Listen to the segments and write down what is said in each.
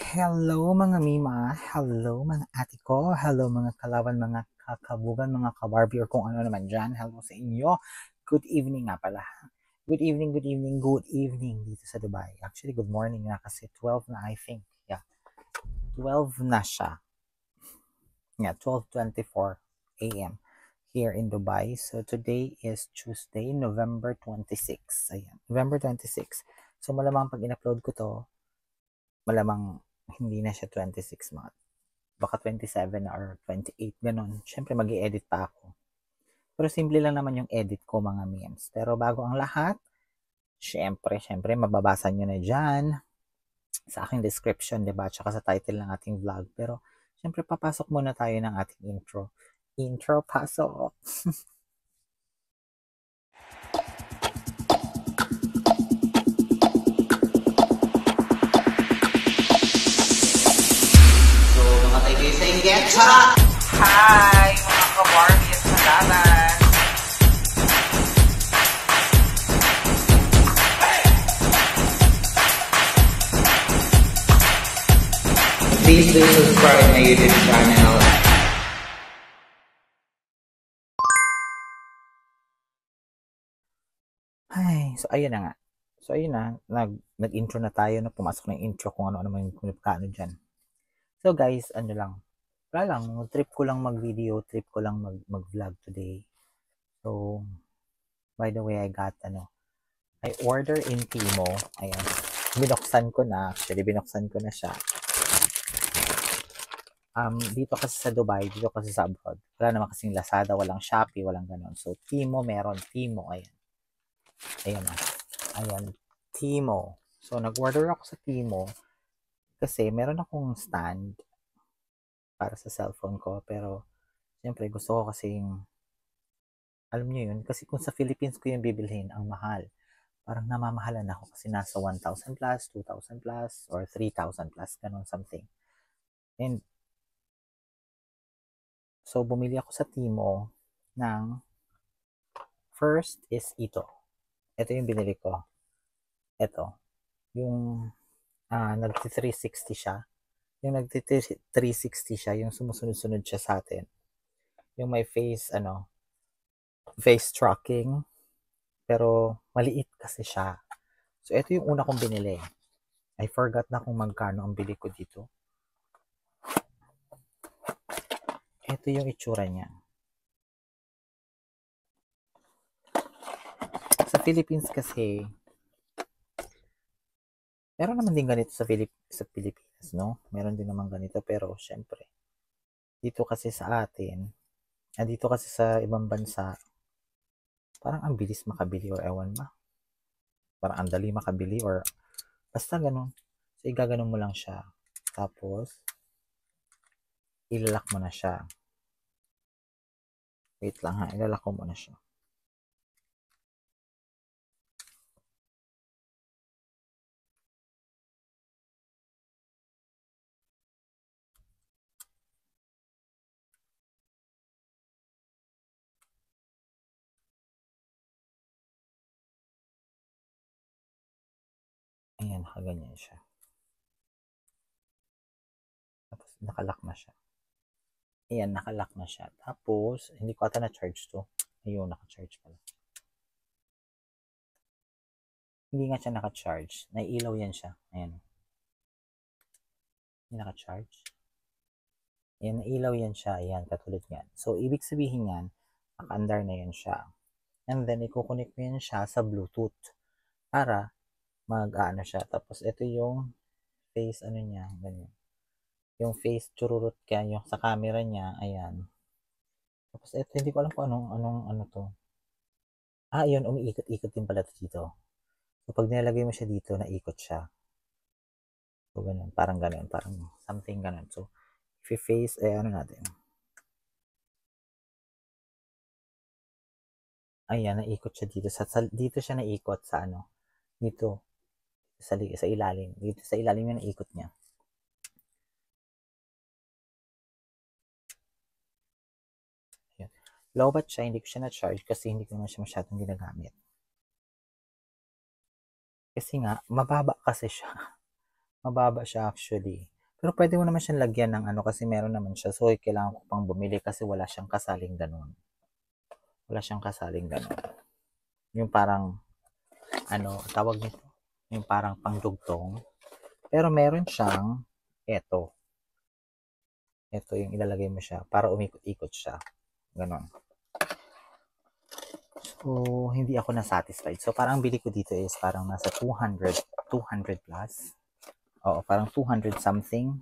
Hello mga Mima, hello mga ate ko, hello mga kalawan, mga kakabugan, mga kabarbie or kung ano naman dyan. Hello sa inyo. Good evening nga pala. Good evening, good evening, good evening dito sa Dubai. Actually, good morning na kasi 12 na I think. Yeah, 12 na siya. Yeah, 12:24 a.m. here in Dubai. So today is Tuesday, November 26. Ayan, November 26. So malamang pag in-upload ko to, malamang hindi na siya 26 month. Baka 27 or 28, ganun. Siyempre, mag edit pa ako. Pero simple lang naman yung edit ko, mga memes. Pero bago ang lahat, siyempre, mababasa nyo na dyan sa aking description, diba? Tsaka sa title ng ating vlog. Pero, siyempre, papasok muna tayo ng ating intro. Intro, pasok! So, mga tayo sa inggit, charot! Hi, mga ka-Barbie at Sagalan! Please do subscribe my YouTube channel. Ay, so ayun na nga. So ayun na, nag-intro na tayo, na pumasok na yung intro kung ano naman yung kano dyan. So guys, ano lang, wala lang, trip ko lang mag-video, trip ko lang mag-vlog today. So, by the way, I order in Timo. Ayan, binuksan ko na, actually binuksan ko na siya. Dito kasi sa Dubai, dito kasi sa abroad, wala naman kasing Lazada, walang Shopee, walang ganon. So, Timo meron, Timo, ayan. Ayan na. Ayan, Timo. So, nag-order ako sa Timo kasi meron akong stand para sa cellphone ko. Pero, siyempre, gusto ko kasing, alam nyo yun, kasi kung sa Philippines ko yung bibilhin, ang mahal. Parang namamahalan ako kasi nasa 1,000 plus, 2,000 plus, or 3,000 plus, ganun something. And, so, bumili ako sa Timo ng, first is ito. Ito yung binili ko. Ito. Yung, nag-360 siya. Yung nag-360 siya, yung sumusunod-sunod siya sa atin. Yung may face tracking, pero maliit kasi siya. So, ito yung una kong binili. I forgot na kung magkano ang bili ko dito. Ito yung itsura niya. Sa Philippines kasi, meron naman din ganito sa Pilipinas, no? Meron din naman ganito, pero syempre, dito kasi sa atin, dito kasi sa ibang bansa, parang ang bilis makabili or ewan ba? Parang ang dali makabili or basta ganun. So, igaganon mo lang siya. Tapos, ilalak mo na siya. Wait lang ha, ilalak ko muna siya. Ayan, nakaganyan siya. Tapos, nakalock na siya. Ayan, nakalock na siya. Tapos, hindi ko ata na-charge to. Ayun, naka-charge pala. Hindi nga siya naka-charge. Naiilaw yan siya. Ayan. Hindi naka-charge. Ayan, nailaw yan siya. Ayan, katulad yan. So, ibig sabihin yan, naka-andar na yan siya. And then, ikukunik mo yan siya sa Bluetooth para mag-ano siya. Tapos, ito yung face, niya, ganyan. Yung face, chururut ka, yung sa camera niya, ayan. Tapos, ito, hindi ko alam kung ano to. Yun, umiikot-ikot din pala dito. So, pag nilagay mo siya dito, naikot siya. So, ganun, parang something ganun. So, if you face, ano natin. Ayan, naikot siya dito. Dito siya naikot sa dito. Sa ilalim. Dito sa ilalim yung naikot niya. Ayan. Lowbat siya, hindi ko siya na-charge kasi hindi ko naman siya masyadong ginagamit. Kasi nga, mababa kasi siya. Mababa siya actually. Pero pwede mo naman siyang lagyan ng ano kasi meron naman siya. So, kailangan ko pang bumili kasi wala siyang kasaling ganun. Wala siyang kasaling ganun. Yung parang, ano, tawag nito. Yung parang pangdugtong. Pero meron siyang, eto. Ito yung ilalagay mo siya para umikot-ikot siya. Ganon. So, hindi ako na-satisfied. So, parang bili ko dito is parang nasa 200 plus. Oo, parang 200 something.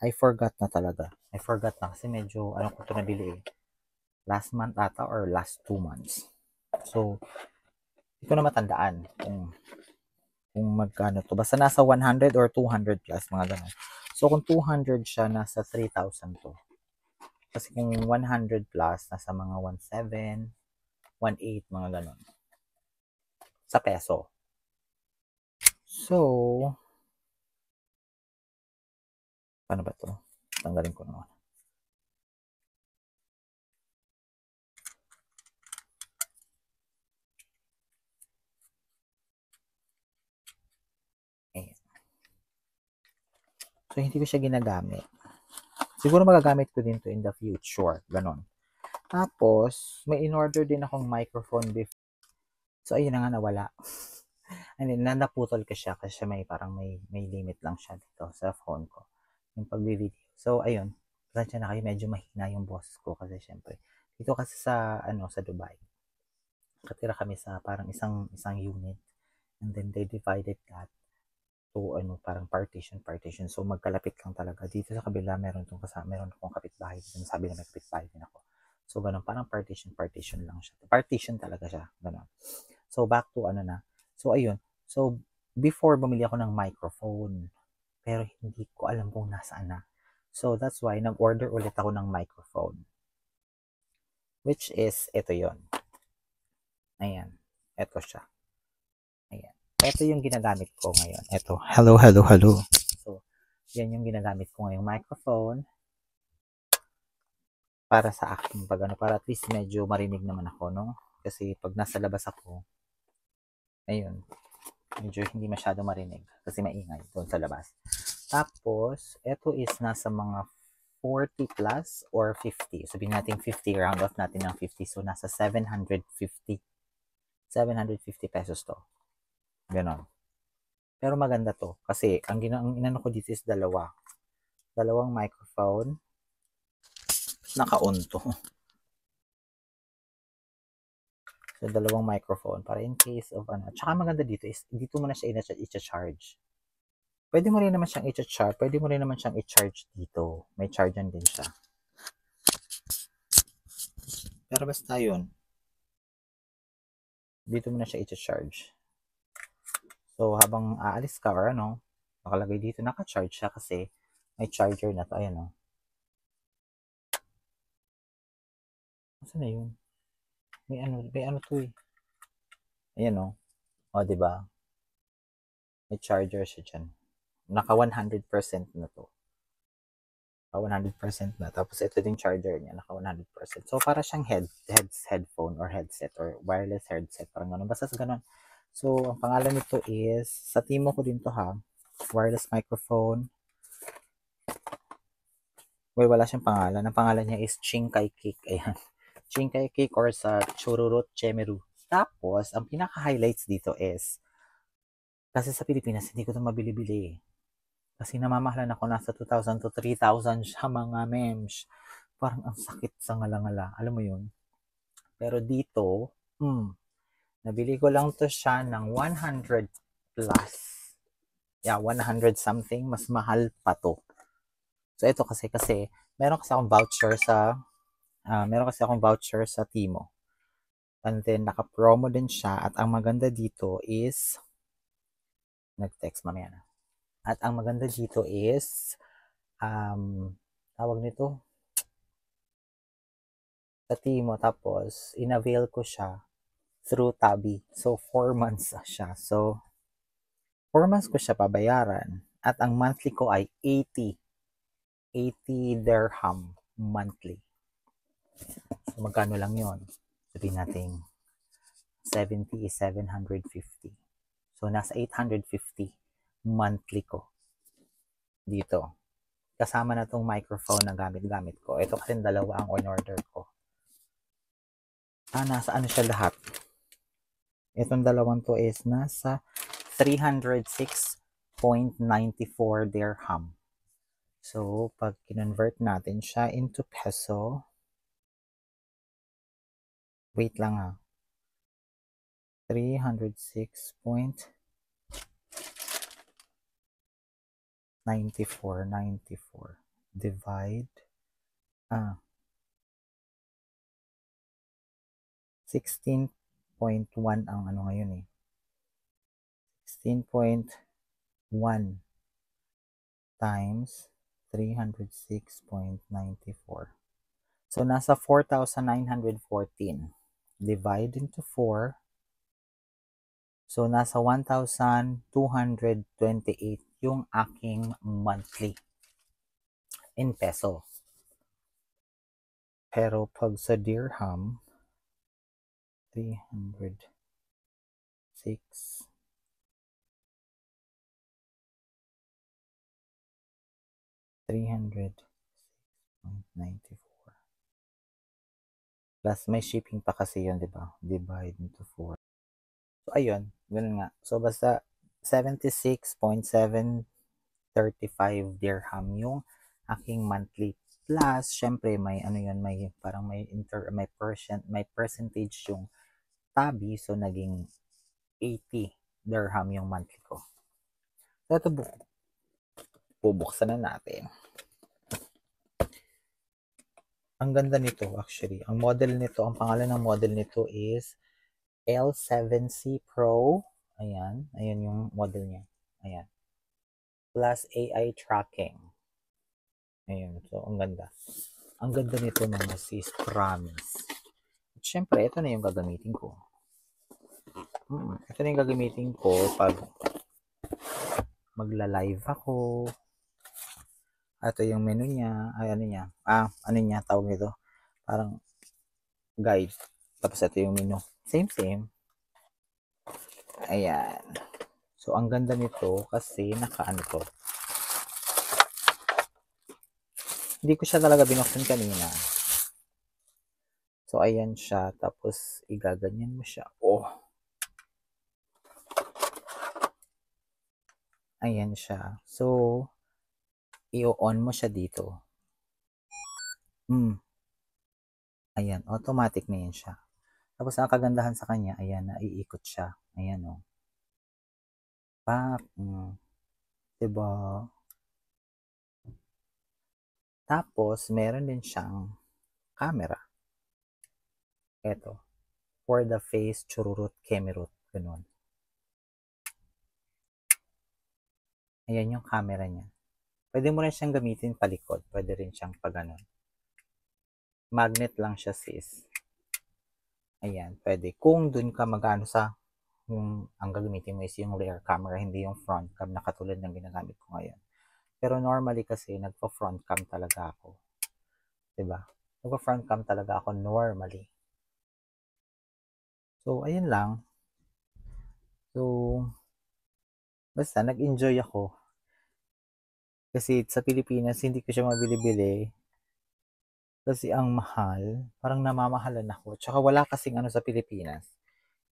I forgot na talaga. I forgot na kasi medyo, ano ko ito nabili eh. Last month ata or last 2 months. So, hindi ko na matandaan kung magkano to. Basta nasa 100 or 200 plus, mga ganun. So, kung 200 siya, nasa 3,000 to. Kasi kung 100 plus, nasa mga 1,700, 1,800, mga ganun. Sa peso. So, paano ba to? Tanggalin ko naman. Ayan. So, hindi ko siya ginagamit. Siguro magagamit ko din to in the future. Ganon. Tapos, may in-order din akong microphone before. So, ayun na nga nawala. And then, naputol ko siya kasi may parang may limit lang siya dito sa phone ko. Yung pag-video. So, ayun. Pasensya na kayo, medyo mahina yung boss ko kasi syempre. Dito kasi sa, sa Dubai. Katira kami sa parang isang unit. And then, they divided that to, parang partition. So, magkalapit lang talaga. Dito sa kabila, meron akong kapitbahay. Sabi na may kapitbahay din ako. So, ganun, parang partition lang siya. Partition talaga siya. Ganun. So, back to So, ayun. So, before bumili ako ng microphone. Pero hindi ko alam kung nasaan na. So, that's why nag-order ulit ako ng microphone. Which is, ito yon. Ayan. Ito siya. Ayan. Ito yung ginagamit ko ngayon. Ito. Hello. So, yan yung ginagamit ko ngayong microphone. Para sa akin, para at least medyo marinig naman ako, no? Kasi pag nasa labas ako, ayun, medyo hindi masyado marinig kasi maingay doon sa labas. Tapos, ito is nasa mga 40 plus or 50. Sabihin natin 50, round off natin ng 50. So, nasa 750. 750 pesos to. Ganon. Pero maganda to. Kasi, ang inano ko dito is dalawa. Dalawang microphone. Naka-on to. So, dalawang microphone para in case of Tsaka maganda dito is, dito mo na siya i-charge. Pwede mo rin naman siyang i-charge. Pwede mo rin naman siyang i-charge dito. May charge din siya. Pero basta yun. Dito mo na siya i-charge. So, habang aalis ka or nakalagay dito, naka-charge siya kasi may charger na to. Ayan o. Saan na yun? May ano to eh. Ayan o. O, diba? May charger siya dyan. Naka 100% na to. 100% na. Tapos ito din charger niya, naka 100%. So para siyang headphone or headset or wireless headset, parang ganun. Basta ganun. So ang pangalan nito is, sa Timo ko din to ha, wireless microphone. Well, wala siyang pangalan. Ang pangalan niya is Chinkai Cake. Ayan. Chinkai Cake or sa Chururut Chemeru. Tapos, ang pinaka-highlights dito is, kasi sa Pilipinas, hindi ko ito mabili-bili. Kasi namamahalan ako nasa 2,000 to 3,000 siya mga mems. Parang ang sakit sa ngala-ngala. Alam mo yun? Pero dito, nabili ko lang to siya ng 100 plus. Yeah, 100 something. Mas mahal pa to. So ito kasi meron kasi akong voucher sa Timo. And then naka-promo din siya at ang maganda dito is nag-text mamaya na. At ang maganda dito is tawag nito sa Timo, tapos in-avail ko siya through Tabi. So 4 months siya. So 4 months ko siya pabayaran at ang monthly ko ay 80 dirham monthly. So magkano lang yon? Sabihin natin 70 is 750. So nasa 850 monthly ko. dito. Kasama na tong microphone na gamit ko. Ito kasi dalawa ang on-order ko. Nasa ano siya lahat. Itong dalawang to is nasa 306.94 dirham. So, pag kinonvert natin siya into peso, wait lang ha. 306.94 divide 16.1 ang ano ngayon eh. 16.1 times 306.94. So, nasa 4,914. Divide into 4. So, nasa 1,228 yung aking monthly in peso. Pero pag sa dirham, 306 300.94 plus may shipping pa kasi yun, di ba? Divide into 4. So, ayun. Ganun nga. So, basta 76.735 dirham yung aking monthly. Plus, syempre, may ano yun, may parang may percentage yung tabi. So, naging 80 dirham yung monthly ko. So, ito bubuksan na natin. Ang ganda nito actually. Ang model nito, ang pangalan ng model nito is L7C Pro. Ayan. Ayan yung model niya. Ayan. Plus AI tracking. Ayan. So, ang ganda. Ang ganda nito mga sis. Promise. At syempre, ito na yung gagamitin ko. Ito na yung gagamitin ko pag magla-live ako. Ito yung menu niya. Ay, ano niya? Ano niya? Tawag nito. Parang guide. Tapos ito yung menu. Same. Ayan. So, ang ganda nito kasi nakaano to. Hindi ko siya talaga binuksan kanina. So, ayan siya. Tapos, igaganyan mo siya. Oh! Ayan siya. So, i-on mo siya dito. Ayan. Automatic na yan siya. Tapos, ang kagandahan sa kanya, ayan, naiikot siya. Ayan, oh. Diba? Tapos, meron din siyang camera. Ito. For the face, chururut, kemerut. Ganun. Ayan yung camera niya. Pwede mo rin siyang gamitin palikod. Pwede rin siyang pag-ganon. Magnet lang siya, sis. Ayan, pwede. Kung dun ka mag-ano sa yung ang gagamitin mo is yung rear camera, hindi yung front cam na katulad ng ginagamit ko ngayon. Pero normally kasi, nagpa-front cam talaga ako. Diba? Nagpa-front cam talaga ako normally. So, ayun lang. So, basta nag-enjoy ako. Kasi sa Pilipinas, hindi ko siya mabili-bili. Kasi ang mahal, parang namamahalan ako. Tsaka wala kasing ano sa Pilipinas.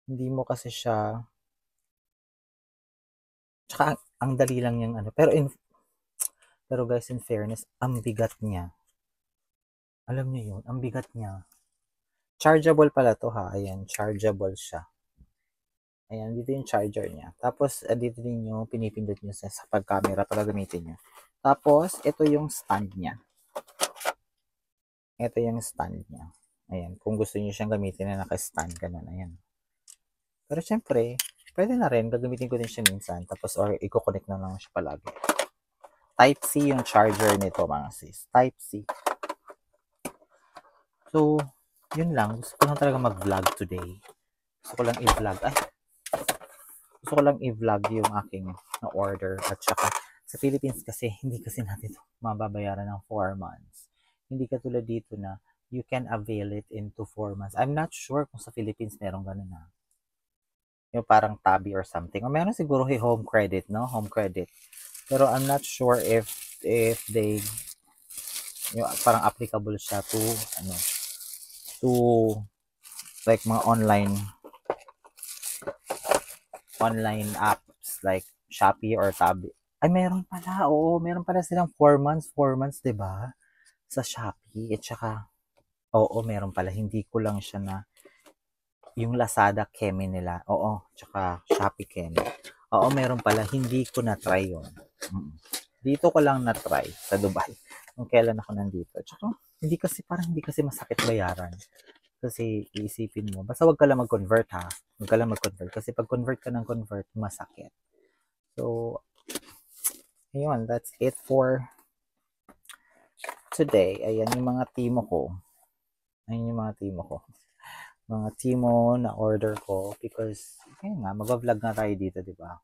Hindi mo kasi siya, tsaka ang dali lang yung ano. Pero guys, in fairness, ang bigat niya. Alam niyo yun, ang bigat niya. Chargeable pala to ha. Ayan, chargeable siya. Ayan, dito yung charger niya. Tapos, dito din yung pinipindot niyo sa pag-camera para gamitin niyo. Tapos, ito yung stand niya. Ito yung stand niya. Ayan, kung gusto niyo siyang gamitin na naka-stand, ganun, ayan. Pero syempre, pwede na rin, gagamitin ko din siya minsan, tapos or i-connect na lang siya palagi. Type-C yung charger nito mga sis. Type-C. So, yun lang. Gusto ko lang talaga mag-vlog today. Gusto ko lang i-vlog yung aking na-order. At saka, sa Philippines kasi, hindi kasi natin mababayaran ng 4 months. Hindi katulad dito na you can avail it into 4 months. I'm not sure kung sa Philippines merong ganun na. Yung parang tabi or something. O meron siguro home credit, no? Home credit. Pero I'm not sure if they yung parang applicable siya to ano to like mga online apps like Shopee or Tabi. Ay, meron pala. Oo, meron pala silang 4 months, 'di ba? Sa Shopee. At saka, oo, meron pala. Hindi ko lang siya na, yung Lazada Kemi nila. Oo, tsaka Shopee Kemi. Oo, meron pala. Hindi ko na-try yun. Dito ko lang na-try sa Dubai. Kung kailan ako nandito. Tsaka, hindi kasi masakit bayaran. Kasi iisipin mo, basta wag ka lang mag-convert ha. Wag ka lang mag-convert. Kasi pag convert ka ng convert, masakit. So, ayun, that's it for today. Ayan yung mga timo ko. Ayan yung mga timo ko. Mga timo na order ko because, ayun nga, mag-vlog nga tayo dito, di ba?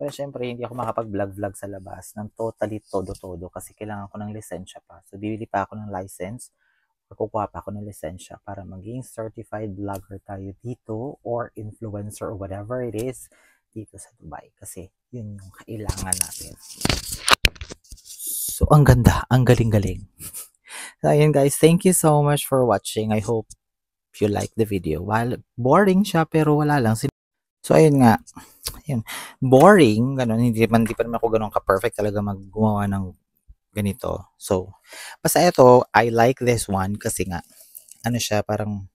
Pero syempre, hindi ako makapag-vlog sa labas ng totally todo-todo kasi kailangan ko ng lisensya pa. So, bibili pa ako ng license or kukuha pa ako ng lisensya para maging certified vlogger tayo dito or influencer or whatever it is dito sa Dubai. Kasi, yun yung kailangan natin. So, ang ganda. Ang galing-galing. So, ayun guys. Thank you so much for watching. I hope you like the video. While boring siya, pero wala lang. So, ayun nga. Ayun. Boring. Ganun. Hindi pa naman ako ganun ka-perfect talaga maggumawa ng ganito. So, basta ito, I like this one kasi nga, ano siya, parang,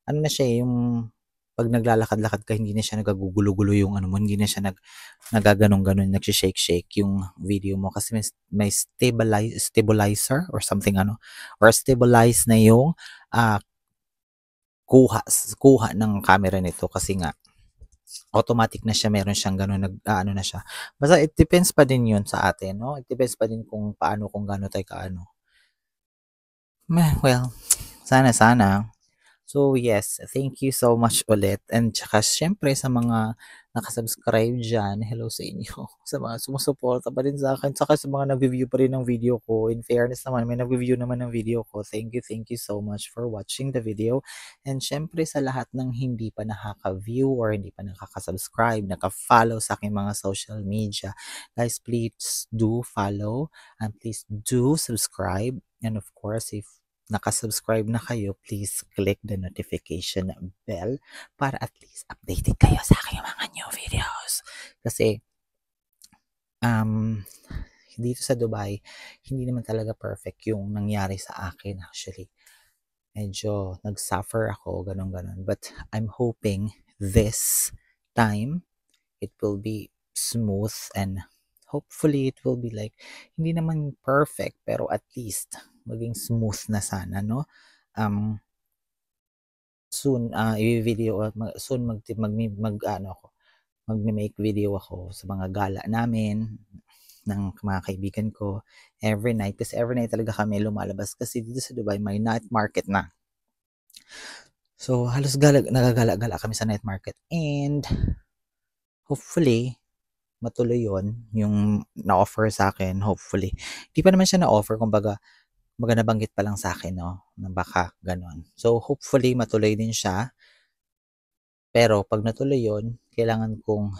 ano na siya, yung pag naglalakad-lakad ka, hindi na siya nagagugulo-gulo yung ano mo, hindi na siya nagaganong-ganon, nagsishake-shake yung video mo kasi may stabilizer or something ano, or stabilize na yung kuha ng camera nito kasi nga automatic na siya, meron siyang gano'n, ano na siya. Basta it depends pa din yun sa atin, no? It depends pa din kung paano, kung gaano tayo kaano. Well, sana. So, yes, thank you so much ulit. And tsaka, syempre, sa mga nakasubscribe dyan, hello sa inyo. Sa mga sumusuporta pa rin sa akin. Tsaka sa mga nag-review pa rin ng video ko. In fairness naman, may nag-review naman ng video ko. Thank you so much for watching the video. And syempre, sa lahat ng hindi pa nakaka-view or hindi pa nakaka-subscribe, naka-follow sa aking mga social media, guys, please do follow and please do subscribe. And of course, if nakasubscribe na kayo, please click the notification bell para at least updated kayo sa aking mga new videos. Kasi, dito sa Dubai, hindi naman talaga perfect yung nangyari sa akin actually. Medyo nag-suffer ako, ganun. But I'm hoping this time, it will be smooth and hopefully it will be like, hindi naman perfect, pero at least maging smooth na sana, no? Soon, soon mag-make video ako sa mga gala namin ng mga kaibigan ko every night kasi every night talaga kami lumalabas kasi dito sa Dubai may night market na. So, halos nagagala-gala kami sa night market and hopefully matuloy yon yung na-offer sa akin, hopefully. Hindi pa naman siya na-offer, kumbaga nabanggit pa lang sa akin, no, na baka ganon. So, hopefully matuloy din siya. Pero pag natuloy yon, kailangan kong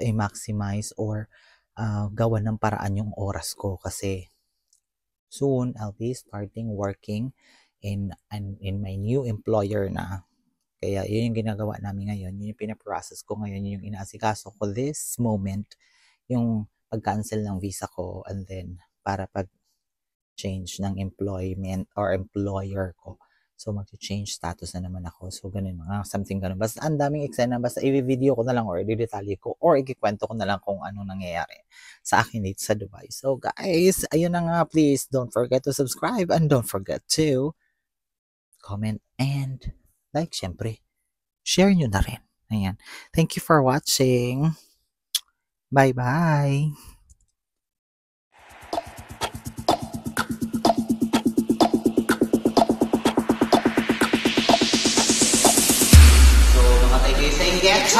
i-maximize or gawan ng paraan yung oras ko kasi soon I'll be starting working in my new employer na. Kaya yun yung ginagawa namin ngayon, yun yung pinaprocess ko ngayon, yun yung inaasikaso ko this moment, yung pag-cancel ng visa ko and then para pag-change ng employment or employer ko. So, mag-change status na naman ako. So, ganun mga something ganun. Basta ang daming eksena, basta i-video ko na lang or i-detalye ko or ikikwento ko na lang kung ano nangyayari sa akin dito sa Dubai. So, guys, ayun na nga. Please don't forget to subscribe and don't forget to comment and like, syempre, share nyo na rin. Ayan. Thank you for watching. Bye-bye. So, mga kaibigan, get